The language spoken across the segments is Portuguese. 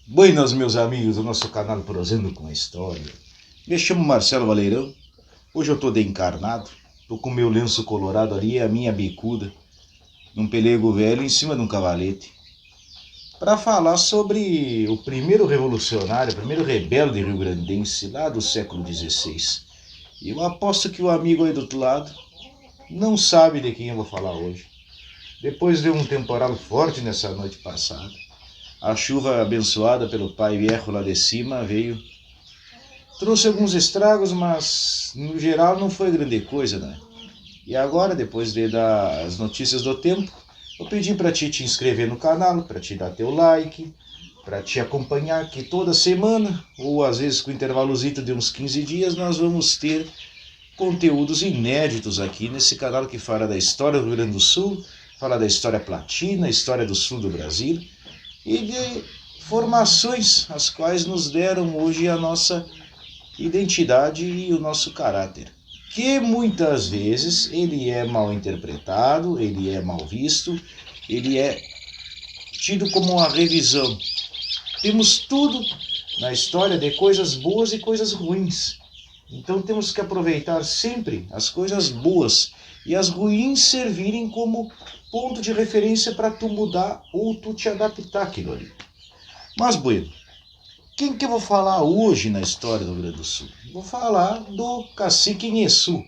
Buenas, meus amigos do nosso canal Prosendo com a História. Me chamo Marcelo Valeirão. Hoje eu tô de encarnado. Tô com meu lenço colorado ali, a minha bicuda, num pelego velho em cima de um cavalete, para falar sobre o primeiro revolucionário, o primeiro rebelde rio-grandense lá do século XVI. E eu aposto que o amigo aí do outro lado não sabe de quem eu vou falar hoje. Depois de um temporal forte nessa noite passada, a chuva abençoada pelo Pai Viejo lá de cima veio. Trouxe alguns estragos, mas no geral não foi grande coisa, né? E agora, depois de dar as notícias do tempo, eu pedi para ti te inscrever no canal, para te dar teu like, para te acompanhar que toda semana, ou às vezes com intervalozito de uns 15 dias, nós vamos ter conteúdos inéditos aqui nesse canal que fala da história do Rio Grande do Sul, fala da história platina, história do sul do Brasil e de formações as quais nos deram hoje a nossa identidade e o nosso caráter, que muitas vezes ele é mal interpretado, ele é mal visto, ele é tido como uma revisão. Temos tudo na história de coisas boas e coisas ruins. Então temos que aproveitar sempre as coisas boas e as ruins servirem como ponto de referência para tu mudar ou tu te adaptar àquilo ali. Mas, bueno, quem que eu vou falar hoje na história do Rio Grande do Sul? Vou falar do cacique Inheçu.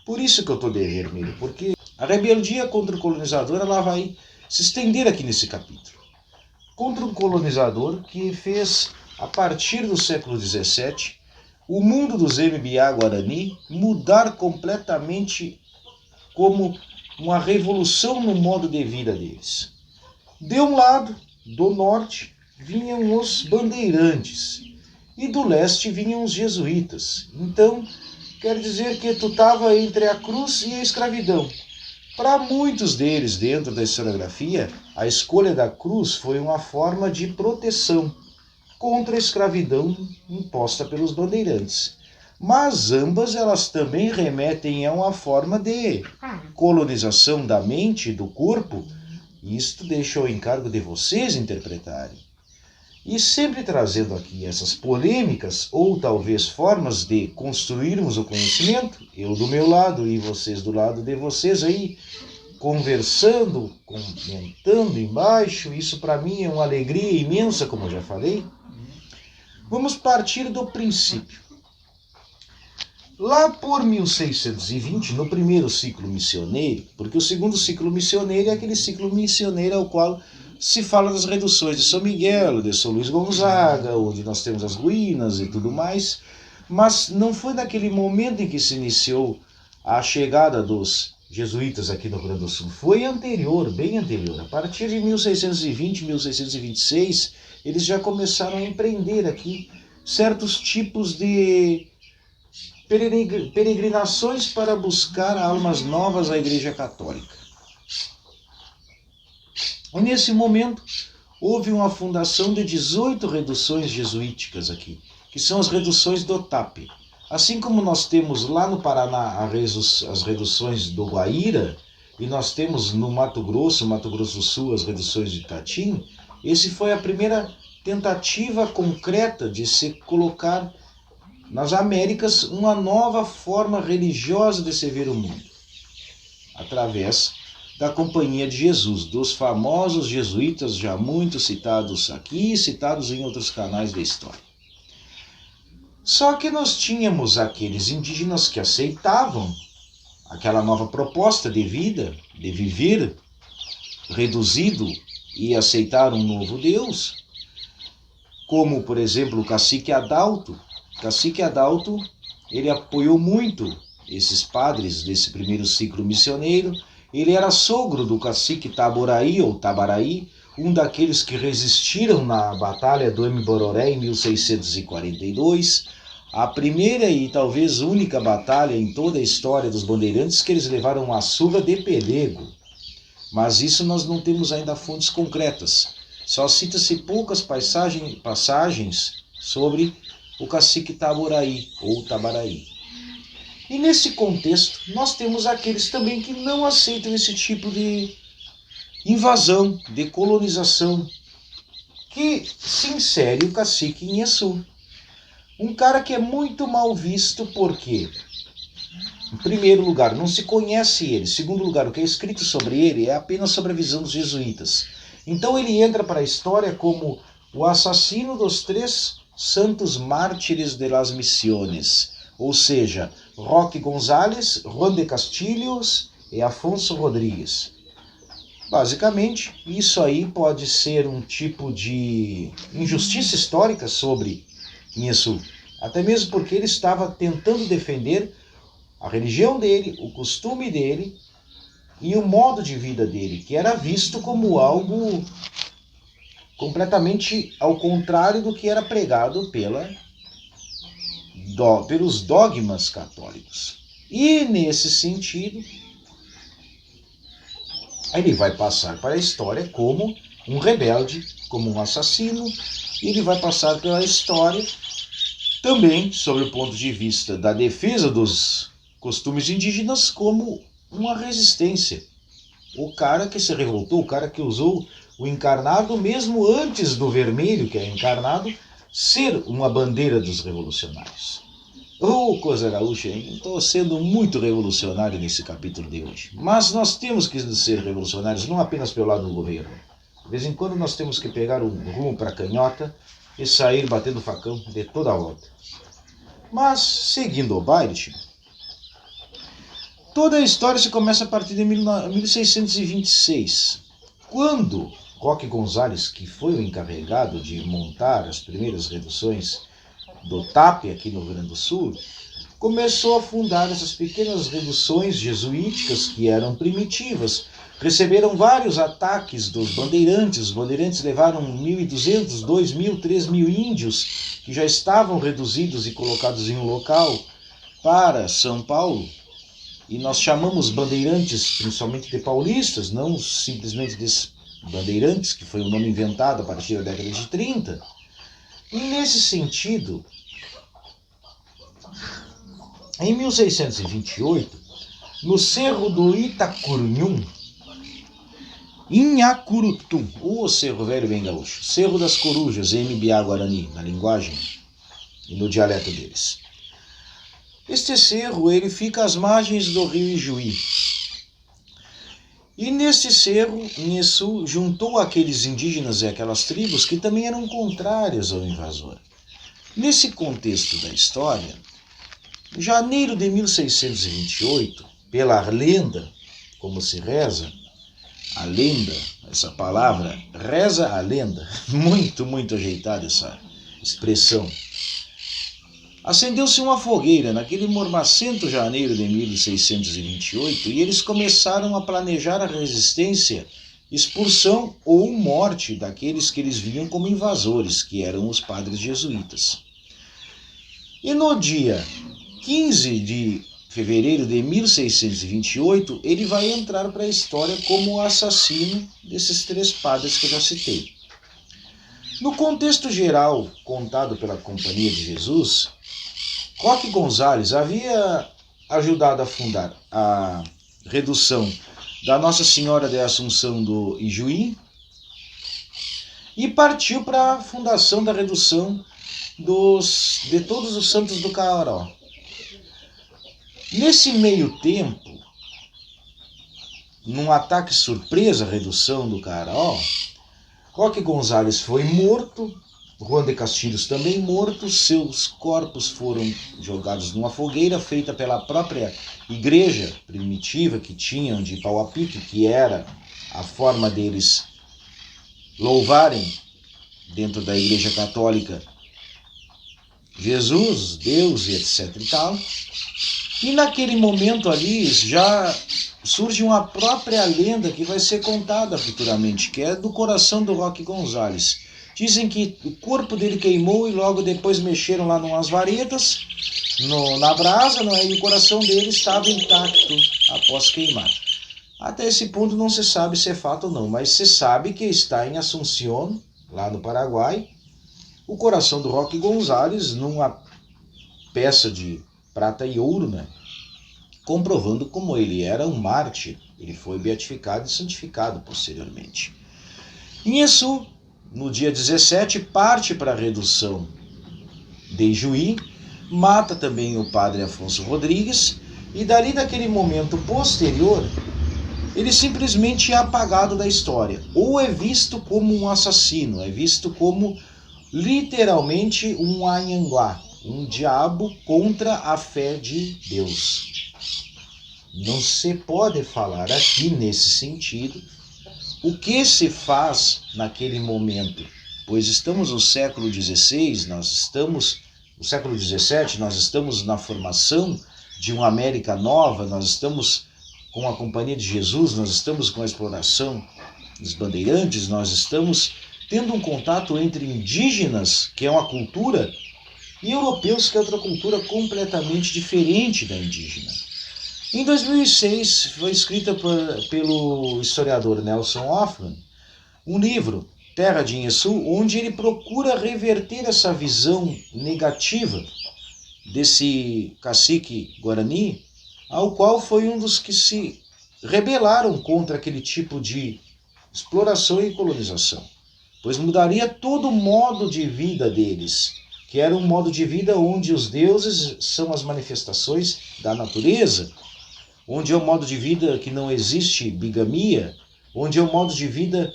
Por isso que eu estou de vermelho, porque a rebeldia contra o colonizador ela vai se estender aqui nesse capítulo. Contra um colonizador que fez, a partir do século XVII, o mundo dos MBA Guarani mudar completamente como uma revolução no modo de vida deles. De um lado, do norte, vinham os bandeirantes e do leste vinham os jesuítas. Então, quer dizer que tu estava entre a cruz e a escravidão. Para muitos deles, dentro da historiografia, a escolha da cruz foi uma forma de proteção contra a escravidão imposta pelos bandeirantes. Mas ambas elas também remetem a uma forma de colonização da mente e do corpo. Isto deixa ao encargo de vocês interpretarem. E sempre trazendo aqui essas polêmicas ou talvez formas de construirmos o conhecimento, eu do meu lado e vocês do lado de vocês aí, conversando, comentando embaixo, isso para mim é uma alegria imensa, como eu já falei. Vamos partir do princípio. Lá por 1620, no primeiro ciclo missioneiro, porque o segundo ciclo missioneiro é aquele ciclo missioneiro ao qual se fala das reduções de São Miguel, de São Luís Gonzaga, onde nós temos as ruínas e tudo mais, mas não foi naquele momento em que se iniciou a chegada dos jesuítas aqui no Rio Grande do Sul, foi anterior, bem anterior. A partir de 1620, 1626, eles já começaram a empreender aqui certos tipos de peregrinações para buscar almas novas à Igreja Católica. E nesse momento, houve uma fundação de 18 reduções jesuíticas aqui, que são as reduções do TAP. Assim como nós temos lá no Paraná as reduções do Guaíra, e nós temos no Mato Grosso do Sul, as reduções de Itatim, esse foi a primeira tentativa concreta de se colocar nas Américas uma nova forma religiosa de se ver o mundo, através da Companhia de Jesus, dos famosos jesuítas já muito citados aqui e citados em outros canais da história. Só que nós tínhamos aqueles indígenas que aceitavam aquela nova proposta de vida, de viver reduzido e aceitar um novo Deus, como, por exemplo, o cacique Adalto. O cacique Adalto, ele apoiou muito esses padres desse primeiro ciclo missioneiro. Ele era sogro do cacique Taboraí ou Tabaraí, um daqueles que resistiram na Batalha do Mbororé em 1642, a primeira e talvez única batalha em toda a história dos bandeirantes que eles levaram uma surra de pelego. Mas isso nós não temos ainda fontes concretas. Só cita-se poucas passagens sobre o cacique Taboraí ou Tabaraí. E nesse contexto, nós temos aqueles também que não aceitam esse tipo de invasão, de colonização, que se insere o cacique Inheçu. Um cara que é muito mal visto porque, em primeiro lugar, não se conhece ele. Em segundo lugar, o que é escrito sobre ele é apenas sobre a visão dos jesuítas. Então ele entra para a história como o assassino dos 3 santos mártires de las Misiones, ou seja, Roque González, Juan de Castilhos e Afonso Rodrigues. Basicamente, isso aí pode ser um tipo de injustiça histórica sobre Inheçu, até mesmo porque ele estava tentando defender a religião dele, o costume dele e o modo de vida dele, que era visto como algo completamente ao contrário do que era pregado pelos dogmas católicos. E nesse sentido, ele vai passar para a história como um rebelde, como um assassino, e ele vai passar pela história também, sob o ponto de vista da defesa dos costumes indígenas, como uma resistência. O cara que se revoltou, o cara que usou o encarnado, mesmo antes do vermelho, que é encarnado, ser uma bandeira dos revolucionários. Ô, coisa gaúcha, hein? Estou sendo muito revolucionário nesse capítulo de hoje. Mas nós temos que ser revolucionários, não apenas pelo lado do governo. De vez em quando nós temos que pegar um rumo para a canhota e sair batendo facão de toda a volta. Mas, seguindo o baile, toda a história se começa a partir de 1626, quando Roque González, que foi o encarregado de montar as primeiras reduções do TAP aqui no Rio Grande do Sul, começou a fundar essas pequenas reduções jesuíticas que eram primitivas. Receberam vários ataques dos bandeirantes. Os bandeirantes levaram 1.200, 2.000, 3.000 índios que já estavam reduzidos e colocados em um local para São Paulo. E nós chamamos bandeirantes principalmente de paulistas, não simplesmente de bandeirantes, que foi um nome inventado a partir da década de 30. E nesse sentido, em 1628, no Cerro do Itacurunhum, Inhacurutum, o Cerro Velho bem gaúcho, Cerro das Corujas, MBA Guarani, na linguagem e no dialeto deles. Este cerro ele fica às margens do rio Ijuí. E neste cerro, Inheçu juntou aqueles indígenas e aquelas tribos que também eram contrárias ao invasor. Nesse contexto da história, em janeiro de 1628, pela lenda, como se reza, a lenda, essa palavra, reza a lenda, muito ajeitada essa expressão. Acendeu-se uma fogueira naquele mormacento janeiro de 1628 e eles começaram a planejar a resistência, expulsão ou morte daqueles que eles viam como invasores, que eram os padres jesuítas. E no dia 15 de fevereiro de 1628, ele vai entrar para a história como o assassino desses 3 padres que eu já citei. No contexto geral contado pela Companhia de Jesus, Roque González havia ajudado a fundar a redução da Nossa Senhora de Assunção do Ijuí e partiu para a fundação da redução de todos os santos do Caaró. Nesse meio tempo, num ataque surpresa à redução do Caaró, Roque González foi morto, Juan de Castilhos também morto, seus corpos foram jogados numa fogueira feita pela própria igreja primitiva que tinham de pau a pique, que era a forma deles louvarem dentro da igreja católica Jesus, Deus e etc e tal. E naquele momento ali já surge uma própria lenda que vai ser contada futuramente, que é do coração do Roque González. Dizem que o corpo dele queimou e logo depois mexeram lá numas varetas, na brasa, e o coração dele estava intacto após queimar. Até esse ponto não se sabe se é fato ou não, mas se sabe que está em Assunción, lá no Paraguai, o coração do Roque González numa peça de prata e ouro, comprovando como ele era um mártir. Ele foi beatificado e santificado posteriormente. Inheçu, no dia 17, parte para a redução de Ijuí, mata também o padre Afonso Rodrigues, e dali daquele momento posterior, ele simplesmente é apagado da história, ou é visto como um assassino, é visto como literalmente um Anhanguá, um diabo contra a fé de Deus. Não se pode falar aqui nesse sentido o que se faz naquele momento, pois estamos no século XVI, no século XVII, nós estamos na formação de uma América nova, nós estamos com a Companhia de Jesus, nós estamos com a exploração dos bandeirantes, nós estamos tendo um contato entre indígenas, que é uma cultura, e europeus, que é outra cultura completamente diferente da indígena. Em 2006, foi escrita pelo historiador Nelson Hoffman um livro, Terra de Inhaçu, onde ele procura reverter essa visão negativa desse cacique Guarani, ao qual foi um dos que se rebelaram contra aquele tipo de exploração e colonização, pois mudaria todo o modo de vida deles, que era um modo de vida onde os deuses são as manifestações da natureza, onde é um modo de vida que não existe bigamia, onde é um modo de vida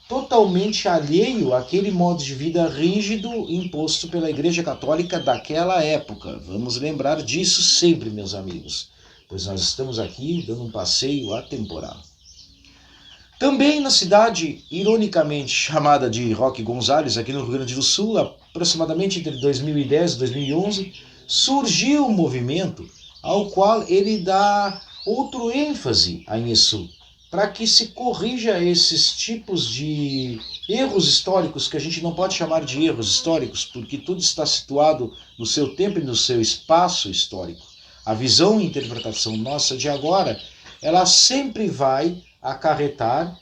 totalmente alheio àquele modo de vida rígido imposto pela Igreja Católica daquela época. Vamos lembrar disso sempre, meus amigos, pois nós estamos aqui dando um passeio atemporal. Também na cidade, ironicamente chamada de Roque Gonzales, aqui no Rio Grande do Sul, aproximadamente entre 2010 e 2011, surgiu um movimento ao qual ele dá outro ênfase a Inhaçu, para que se corrija esses tipos de erros históricos, que a gente não pode chamar de erros históricos, porque tudo está situado no seu tempo e no seu espaço histórico. A visão e interpretação nossa de agora, ela sempre vai acarretar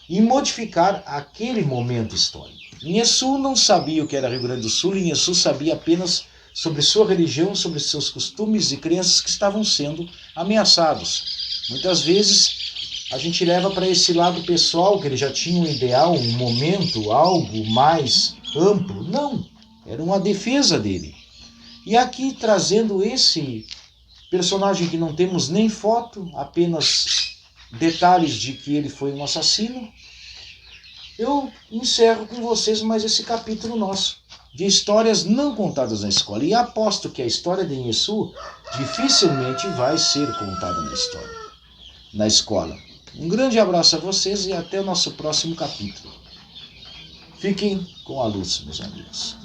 e modificar aquele momento histórico. Inhaçu não sabia o que era Rio Grande do Sul, Inhaçu sabia apenas sobre sua religião, sobre seus costumes e crenças que estavam sendo ameaçados. Muitas vezes a gente leva para esse lado pessoal, que ele já tinha um ideal, um momento, algo mais amplo. Não, era uma defesa dele. E aqui trazendo esse personagem que não temos nem foto, apenas detalhes de que ele foi um assassino, eu encerro com vocês mais esse capítulo nosso, de histórias não contadas na escola. E aposto que a história de Inhaçu dificilmente vai ser contada na escola. Um grande abraço a vocês e até o nosso próximo capítulo. Fiquem com a luz, meus amigos.